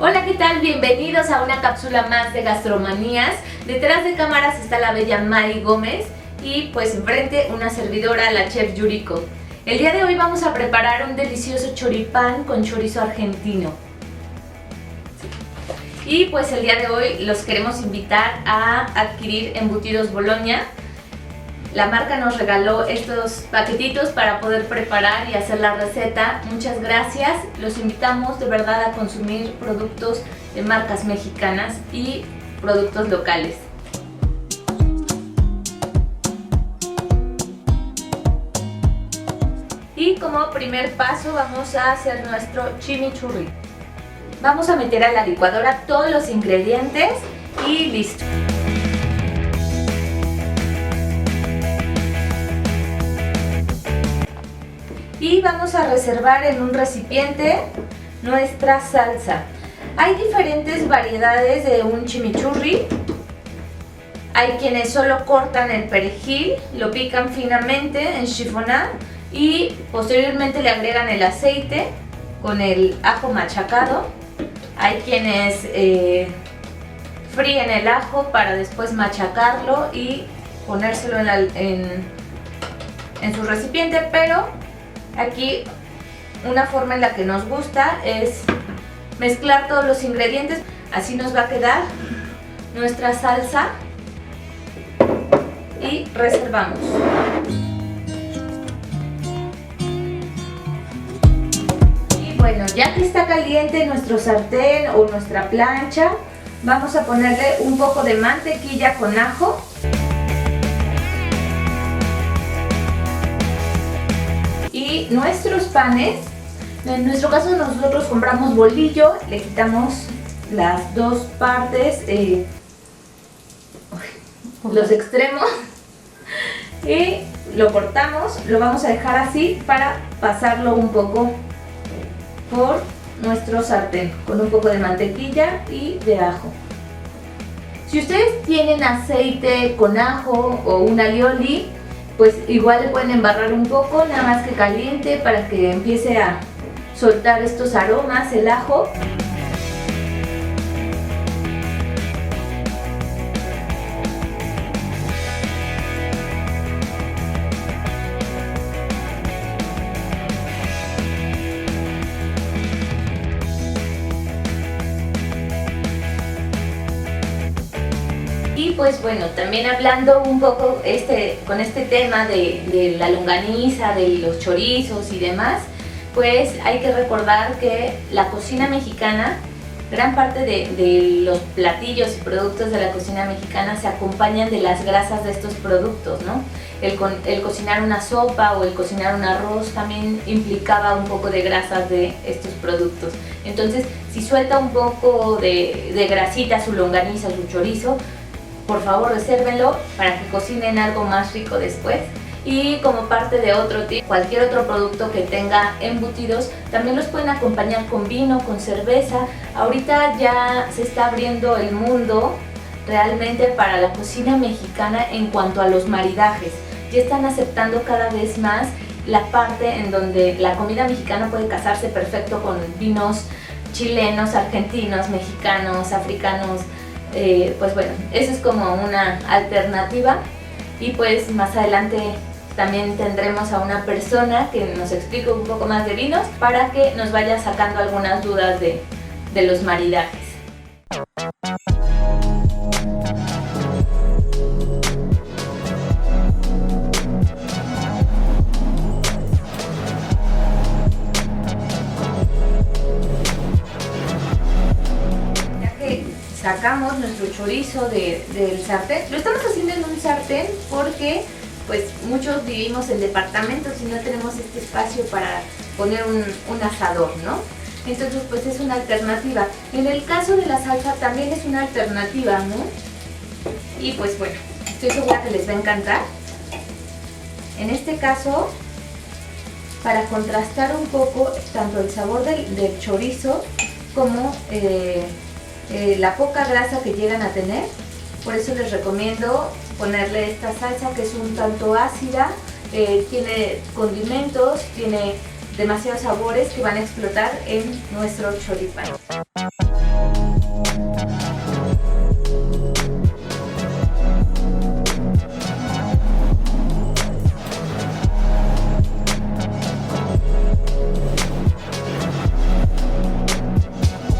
Hola, ¿qué tal? Bienvenidos a una cápsula más de Gastromanías. Detrás de cámaras está la bella Mari Gómez y pues enfrente una servidora, la chef Yuriko. El día de hoy vamos a preparar un delicioso choripán con chorizo argentino. Y pues el día de hoy los queremos invitar a adquirir embutidos Bologna. La marca nos regaló estos paquetitos para poder preparar y hacer la receta. Muchas gracias. Los invitamos de verdad a consumir productos de marcas mexicanas y productos locales. Y como primer paso vamos a hacer nuestro chimichurri. Vamos a meter a la licuadora todos los ingredientes y listo. Y vamos a reservar en un recipiente nuestra salsa. Hay diferentes variedades de un chimichurri. Hay quienes solo cortan el perejil, lo pican finamente en chiffonade y posteriormente le agregan el aceite con el ajo machacado. Hay quienes fríen el ajo para después machacarlo y ponérselo en su recipiente, pero aquí una forma en la que nos gusta es mezclar todos los ingredientes. Así nos va a quedar nuestra salsa y reservamos. Y bueno, ya que está caliente nuestro sartén o nuestra plancha, vamos a ponerle un poco de mantequilla con ajo. Y nuestros panes, en nuestro caso nosotros compramos bolillo, le quitamos las dos partes, los extremos y lo cortamos, lo vamos a dejar así para pasarlo un poco por nuestro sartén con un poco de mantequilla y de ajo. Si ustedes tienen aceite con ajo o un alioli, pues igual le pueden embarrar un poco, nada más que caliente, para que empiece a soltar estos aromas, el ajo. Y pues bueno, también hablando un poco con este tema de la longaniza, de los chorizos y demás, pues hay que recordar que la cocina mexicana, gran parte de los platillos y productos de la cocina mexicana se acompañan de las grasas de estos productos, ¿no? El cocinar una sopa o el cocinar un arroz también implicaba un poco de grasas de estos productos. Entonces, si suelta un poco de grasita su longaniza, su chorizo, por favor resérvenlo para que cocinen algo más rico después. Y como parte de otro tip, cualquier otro producto que tenga embutidos, también los pueden acompañar con vino, con cerveza. Ahorita ya se está abriendo el mundo realmente para la cocina mexicana en cuanto a los maridajes. Ya están aceptando cada vez más la parte en donde la comida mexicana puede casarse perfecto con vinos chilenos, argentinos, mexicanos, africanos. Pues bueno, eso es como una alternativa. Y pues más adelante también tendremos a una persona que nos explique un poco más de vinos para que nos vaya sacando algunas dudas de los maridajes. Sacamos nuestro chorizo del sartén. Lo estamos haciendo en un sartén porque pues muchos vivimos en departamentos y no tenemos este espacio para poner un asador, ¿no? Entonces pues es una alternativa. En el caso de la salsa también es una alternativa, ¿no? Y pues bueno, estoy segura que les va a encantar. En este caso, para contrastar un poco tanto el sabor del chorizo como la poca grasa que llegan a tener, por eso les recomiendo ponerle esta salsa que es un tanto ácida, tiene condimentos, tiene demasiados sabores que van a explotar en nuestro choripán.